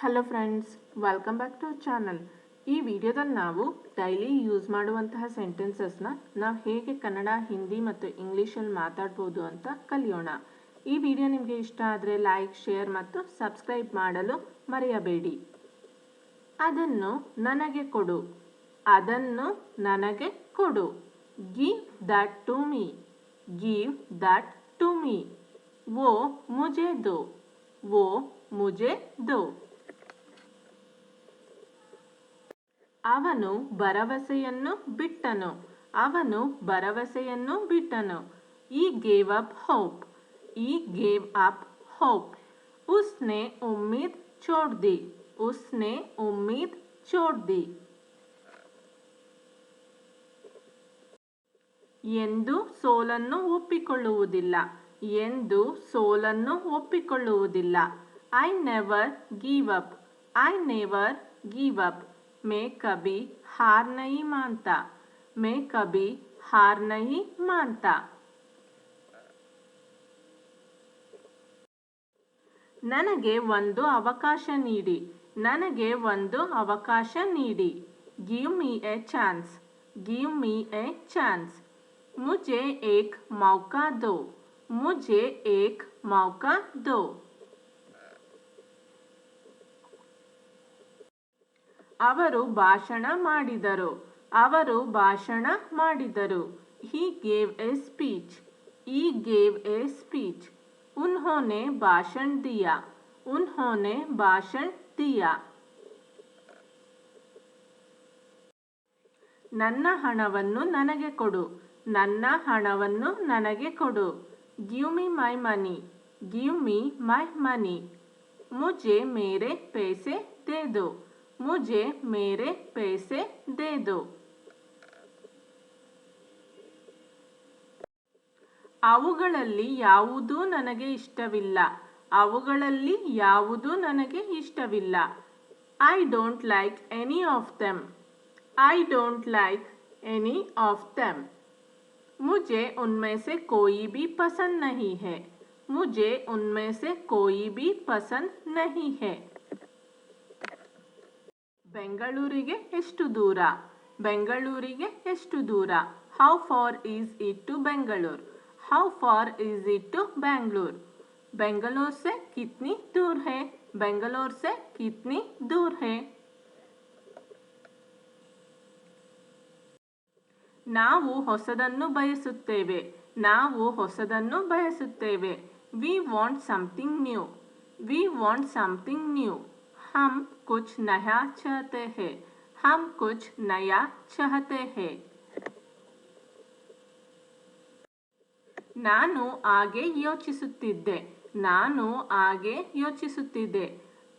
Hello friends, welcome back to channel. ಈ ವಿಡಿಯೋದಲ್ಲಿ ನಾವು ಡೈಲಿ ಯೂಸ್ ಮಾಡುವಂತಹ ಸೆಂಟೆನ್ಸಸ್ನ ನಾವು ಹೇಗೆ ಕನ್ನಡ, ಹಿಂದಿ ಮತ್ತು ಇಂಗ್ಲೀಷಲ್ಲಿ ಮಾತಾಡ್ಬೋದು ಅಂತ ಕಲಿಯೋಣ. ಈ ವಿಡಿಯೋ ನಿಮಗೆ ಇಷ್ಟ ಆದರೆ ಲೈಕ್, ಶೇರ್ ಮತ್ತು ಸಬ್ಸ್ಕ್ರೈಬ್ ಮಾಡಲು ಮರೆಯಬೇಡಿ. ಅದನ್ನು ನನಗೆ ಕೊಡು. ಅದನ್ನು ನನಗೆ ಕೊಡು. Give that to me. Give that to me. वो मुझे दो. वो मुझे दो. ಅವನು ಭರವಸೆಯನ್ನು ಬಿಟ್ಟನು. ಅವನು ಭರವಸೆಯನ್ನು ಬಿಟ್ಟನು. He gave up hope. He gave up hope. उसने उम्मीद छोड़ दी. उसने उम्मीद छोड़ दी. ಎಂದು ಸೋಲನ್ನು ಒಪ್ಪಿಕೊಳ್ಳುವುದಿಲ್ಲ. ಎಂದು ಸೋಲನ್ನು ಒಪ್ಪಿಕೊಳ್ಳುವುದಿಲ್ಲ. I never give up. I never give up. मैं कभी हार नहीं मानता. मैं कभी हार नहीं मानता. ನನಗೆ ಒಂದು ಅವಕಾಶ ನೀಡಿ. ನನಗೆ ಒಂದು ಅವಕಾಶ ನೀಡಿ. Give me a chance. Give me a chance. मुझे एक मौका दो. मुझे एक मौका दो. ಅವರು ಭಾಷಣ ಮಾಡಿದರು. ಅವರು ಭಾಷಣ ಮಾಡಿದರು. He gave a speech. He gave a speech. उन्होंने भाषण दिया. उन्होंने भाषण दिया. ನನ್ನ ಹಣವನ್ನು ನನಗೆ ಕೊಡು. ನನ್ನ ಹಣವನ್ನು ನನಗೆ ಕೊಡು. Give me my money. Give me my money. मुझे मेरे पैसे दे दो. मुझे मेरे पैसे दे दो. ಅವುಗಳಲ್ಲಿ ಯಾವುದೂ ನನಗೆ ಇಷ್ಟವಿಲ್ಲ. ಅವುಗಳಲ್ಲಿ ಯಾವುದೂ ನನಗೆ ಇಷ್ಟವಿಲ್ಲ. I don't like any of them. I don't like any of them. मुझे उनमें से कोई भी पसंद नहीं है. मुझे उनमें से कोई भी पसंद नहीं है. ಬೆಂಗಳೂರಿಗೆ ಎಷ್ಟು ದೂರ? ಬೆಂಗಳೂರಿಗೆ ಎಷ್ಟು ದೂರ? How far is it to Bangalore? How far is it to Bangalore? Bangalore से कितनी दूर है? बेंगलोर से कितनी दूर है? ನಾವು ಹೊಸದನ್ನು ಬಯಸುತ್ತೇವೆ. ನಾವು ಹೊಸದನ್ನು ಬಯಸುತ್ತೇವೆ. We want something new. We want something new. हम कुछ नया चाहते हैं. हम कुछ नया चाहते हैं. ನಾನು ಹಾಗೆ ಯೋಚಿಸುತ್ತಿದ್ದೆ. ನಾನು ಹಾಗೆ ಯೋಚಿಸುತ್ತಿದ್ದೆ.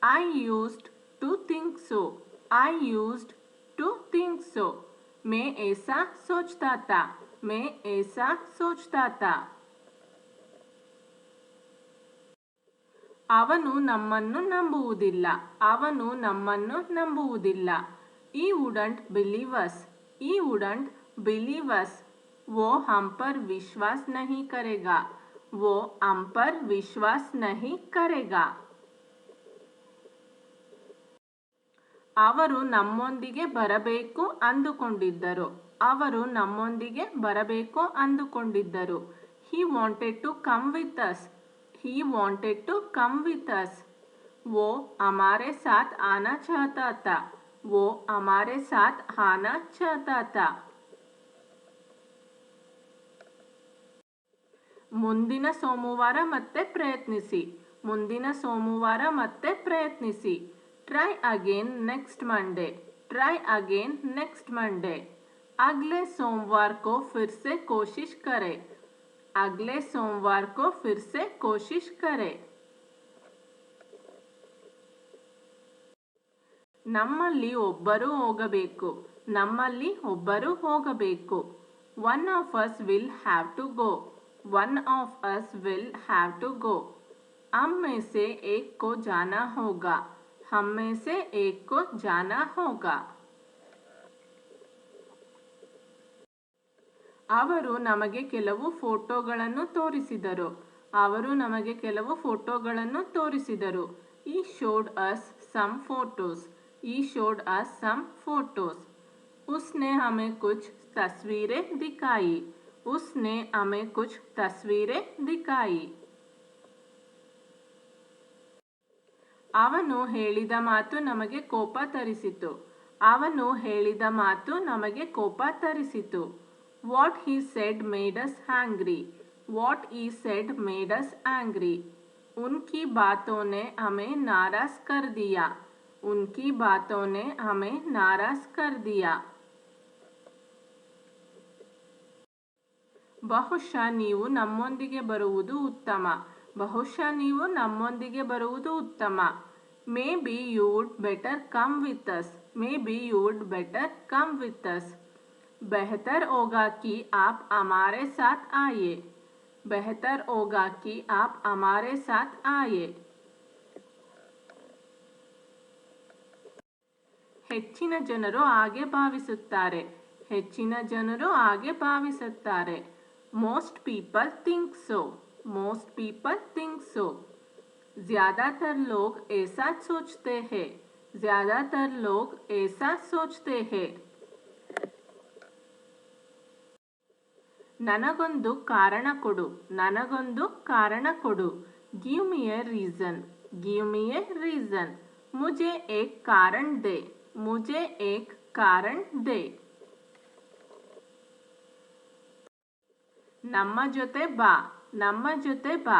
I used to think so. I used to think so. मैं ऐसा सोचता था. मैं ऐसा सोचता था. ಅವನು ನಮ್ಮನ್ನು ನಂಬುವುದಿಲ್ಲ. ಅವನು ನಮ್ಮನ್ನು ನಂಬುವುದಿಲ್ಲ. He wouldn't believe us. He wouldn't believe us. वो हम पर विश्वास नहीं करेगा. वो हम पर विश्वास नहीं करेगा. ಅವರು ನಮ್ಮೊಂದಿಗೆ ಬರಬೇಕು ಅಂದುಕೊಂಡಿದ್ದರು. ಅವರು ನಮ್ಮೊಂದಿಗೆ ಬರಬೇಕು ಅಂದುಕೊಂಡಿದ್ದರು. He wanted to come with us. He wanted to come with us. वो हमारे साथ आना चाहता था. वो हमारे साथ आना चाहता था. ಮುಂದಿನ ಸೋಮವಾರ ಮತ್ತೆ ಪ್ರಯತ್ನಿಸಿ. ಮುಂದಿನ ಸೋಮವಾರ ಮತ್ತೆ ಪ್ರಯತ್ನಿಸಿ. Try again next Monday. Try again next Monday. अगले सोमवार को फिर से कोशिश करें. अगले सोमवार को फिर से कोशिश करें. ನಮ್ಮಲ್ಲಿ ಒಬ್ಬರು ಹೋಗಬೇಕು. ನಮ್ಮಲ್ಲಿ ಒಬ್ಬರು ಹೋಗಬೇಕು. One of us will have to go. One of us will have to go. हम में से एक को जाना होगा. हम में से एक को जाना होगा. ಅವರು ನಮಗೆ ಕೆಲವು ಫೋಟೋಗಳನ್ನು ತೋರಿಸಿದರು. ಅವರು ನಮಗೆ ಕೆಲವು ಫೋಟೋಗಳನ್ನು ತೋರಿಸಿದರು. He showed us some photos. He showed us some photos. उसने हमें कुछ तस्वीरें दिखाई. उसने हमें कुछ तस्वीरें दिखाई. ಅವನು ಹೇಳಿದ ಮಾತು ನಮಗೆ ಕೋಪ ತರಿಸಿತು. ಅವನು ಹೇಳಿದ ಮಾತು ನಮಗೆ ಕೋಪ ತರಿಸಿತು. What he said made us angry. What he said made us angry. उनकी बातों ने हमें नाराज कर दिया. उनकी बातों ने हमें नाराज कर दिया. ಬಹುಶಃ ನೀವು ನಮ್ಮೊಂದಿಗೆ ಬರುವುದು ಉತ್ತಮ. ಬಹುಶಃ ನೀವು ನಮ್ಮೊಂದಿಗೆ ಬರುವುದು ಉತ್ತಮ. Maybe you would better come with us. Maybe you would better come with us. बेहतर होगा कि आप हमारे साथ आइए. बेहतर होगा कि आप हमारे साथ आइए. ಹೆಚ್ಚಿನ ಜನರು ಹಾಗೆ ಭಾವಿಸುತ್ತಾರೆ. ಹೆಚ್ಚಿನ ಜನರು ಹಾಗೆ ಭಾವಿಸುತ್ತಾರೆ. Most people think so. Most people think so. ज्यादातर लोग ऐसा सोचते हैं. ज्यादातर लोग ऐसा सोचते हैं. ನನಗೊಂದು ಕಾರಣ ಕೊಡು. ನನಗೊಂದು ಕಾರಣ ಕೊಡು. Give me a reason. Give me a reason. मुझे एक कारण दे. मुझे एक कारण दे. ನಮ್ಮ ಜೊತೆ ಬಾ. ನಮ್ಮ ಜೊತೆ ಬಾ.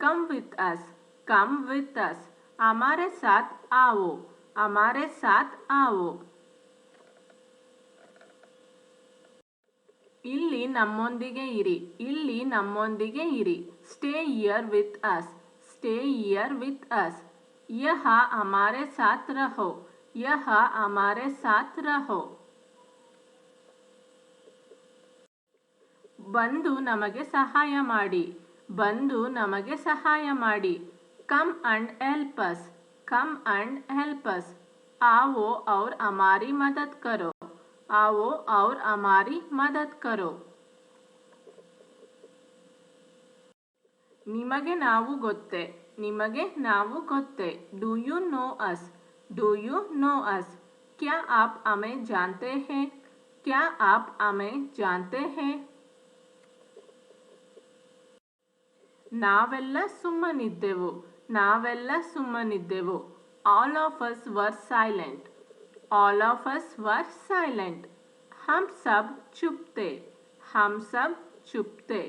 Come with us. Come with us. हमारे साथ आओ. हमारे साथ आओ. ಇಲ್ಲಿ ನಮ್ಮೊಂದಿಗೆ ಇರಿ. ಇಲ್ಲಿ ನಮ್ಮೊಂದಿಗೆ ಇರಿ. Stay here with us. Stay here with us. यहाँ हमारे साथ रहो. यहाँ हमारे साथ रहो. ಬಂದು ನಮಗೆ ಸಹಾಯ ಮಾಡಿ. ಬಂದು ನಮಗೆ ಸಹಾಯ ಮಾಡಿ. Come and help us. Come and help us. आओ और हमारी मदद करो. आओ और हमारी मदद करो. ನಿಮಗೆ ನಾವು ಗೊತ್ತೇ. ನಿಮಗೆ ನಾವು ಗೊತ್ತೇ. Do you know us? Do you know us? क्या आप हमें जानते हैं? क्या आप हमें जानते हैं? ನಾವೆಲ್ಲ ಸುಮ್ಮನಿದ್ದೆವು. ನಾವೆಲ್ಲ ಸುಮ್ಮನಿದ್ದೆವು. All of us were silent. All of us were silent. हम सब चुप थे. हम सब चुप थे.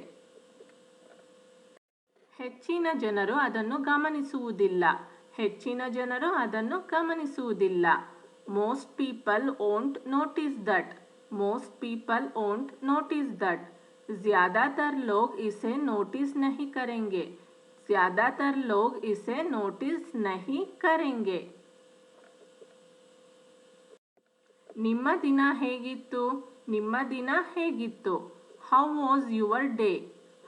ಹೆಚ್ಚಿನ ಜನರು ಅದನ್ನು ಗಮನಿಸುವುದಿಲ್ಲ. ಹೆಚ್ಚಿನ ಜನರು ಅದನ್ನು ಗಮನಿಸುವುದಿಲ್ಲ. Most people won't notice that. Most people won't notice that. ज्यादातर लोग इसे नोटिस नहीं करेंगे. ज्यादातर लोग इसे नोटिस नहीं करेंगे. ನಿಮ್ಮ ದಿನ ಹೇಗಿತ್ತು? ನಿಮ್ಮ ದಿನ ಹೇಗಿತ್ತು? How was your day?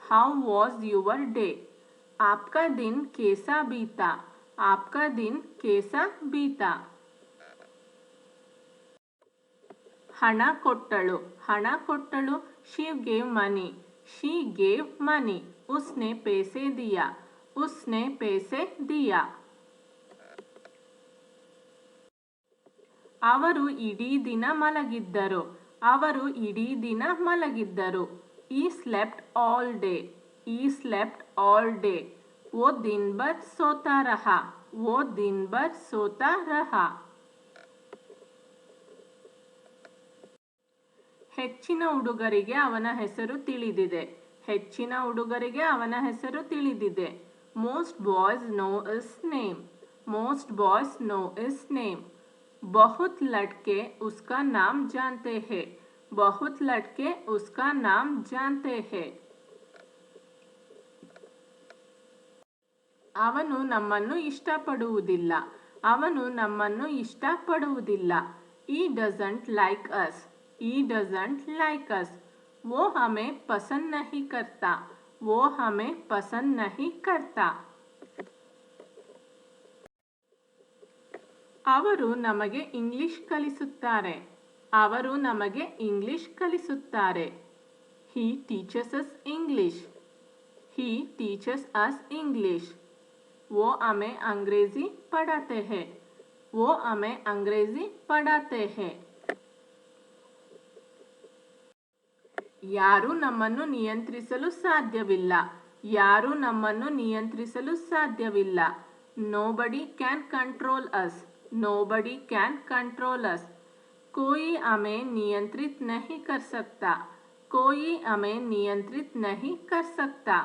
How was your day? आपका दिन कैसा बीता? आपका दिन कैसा बीता? ಹಣ ಕೊಟ್ಟಳು. ಹಣ ಕೊಟ್ಟಳು. She gave money. She gave money. उसने पैसे दिया. उसने पैसे दिया. ಅವರು ಇಡೀ ದಿನ ಮಲಗಿದ್ದರು. ಅವರು ಇಡೀ ದಿನ ಮಲಗಿದ್ದರು. He slept all day. He slept all day. वो दिन भर सोता रहा. वो दिन भर सोता रहा. ಹೆಚ್ಚಿನ ಹುಡುಗರಿಗೆ ಅವನ ಹೆಸರು ತಿಳಿದಿದೆ. ಹೆಚ್ಚಿನ ಹುಡುಗರಿಗೆ ಅವನ ಹೆಸರು ತಿಳಿದಿದೆ. Most boys know his name. Most boys know his name. बहुत लड़के उसका नाम जानते हैं. बहुत लड़के उसका नाम जानते हैं. ಅವನು ನಮ್ಮನ್ನು ಇಷ್ಟಪಡುವುದಿಲ್ಲ. ಅವನು ನಮ್ಮನ್ನು ಇಷ್ಟಪಡುವುದಿಲ್ಲ. He doesn't like us. He doesn't like us. वो हमें पसंद नहीं करता. वो हमें पसंद नहीं करता. ಅವರು ನಮಗೆ ಇಂಗ್ಲಿಷ್ ಕಲಿಸುತ್ತಾರೆ. ಅವರು ನಮಗೆ ಇಂಗ್ಲಿಷ್ ಕಲಿಸುತ್ತಾರೆ. He teaches us English. He teaches us English. वो हमें अंग्रेजी पढ़ाते हैं. वो हमें अंग्रेजी पढ़ाते हैं. ಯಾರು ನಮ್ಮನ್ನು ನಿಯಂತ್ರಿಸಲು ಸಾಧ್ಯವಿಲ್ಲ. ಯಾರು ನಮ್ಮನ್ನು ನಿಯಂತ್ರಿಸಲು ಸಾಧ್ಯವಿಲ್ಲ. Nobody can control us. Nobody can control us. कोई हमें नियंत्रित नहीं कर सकता. कोई हमें नियंत्रित नहीं कर सकता.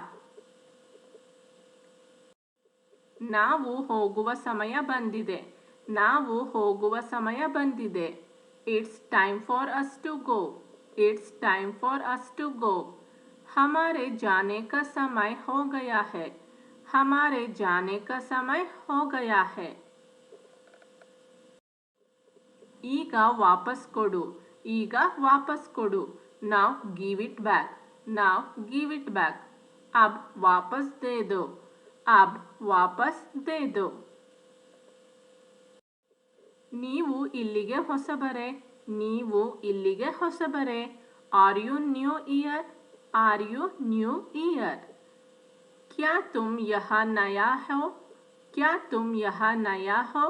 ನಾವು ಹೋಗುವ ಸಮಯ ಬಂದಿದೆ. ನಾವು ಹೋಗುವ ಸಮಯ ಬಂದಿದೆ. It's time for us to go. It's time for us to go. हमारे जाने का समय हो गया है. हमारे जाने का समय हो गया है. ಈಗ ವಾಪಸ್ ಕೊಡು. ಈಗ ವಾಪಸ್ ಕೊಡು. Now give it back. Now give it back. अब वापस दे दो. अब वापस दे दो. ನೀವು ಇಲ್ಲಿಗೆ ಹೊಸಬರೇ. ನೀವು ಇಲ್ಲಿಗೆ ಹೊಸಬರೇ. Are you new here. Are you new here. क्या तुम यहाँ नया हो. क्या तुम यहाँ नया हो.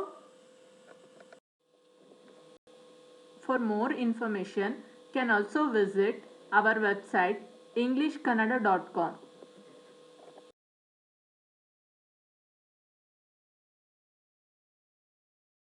For more information, can also visit our website englishkannada.com.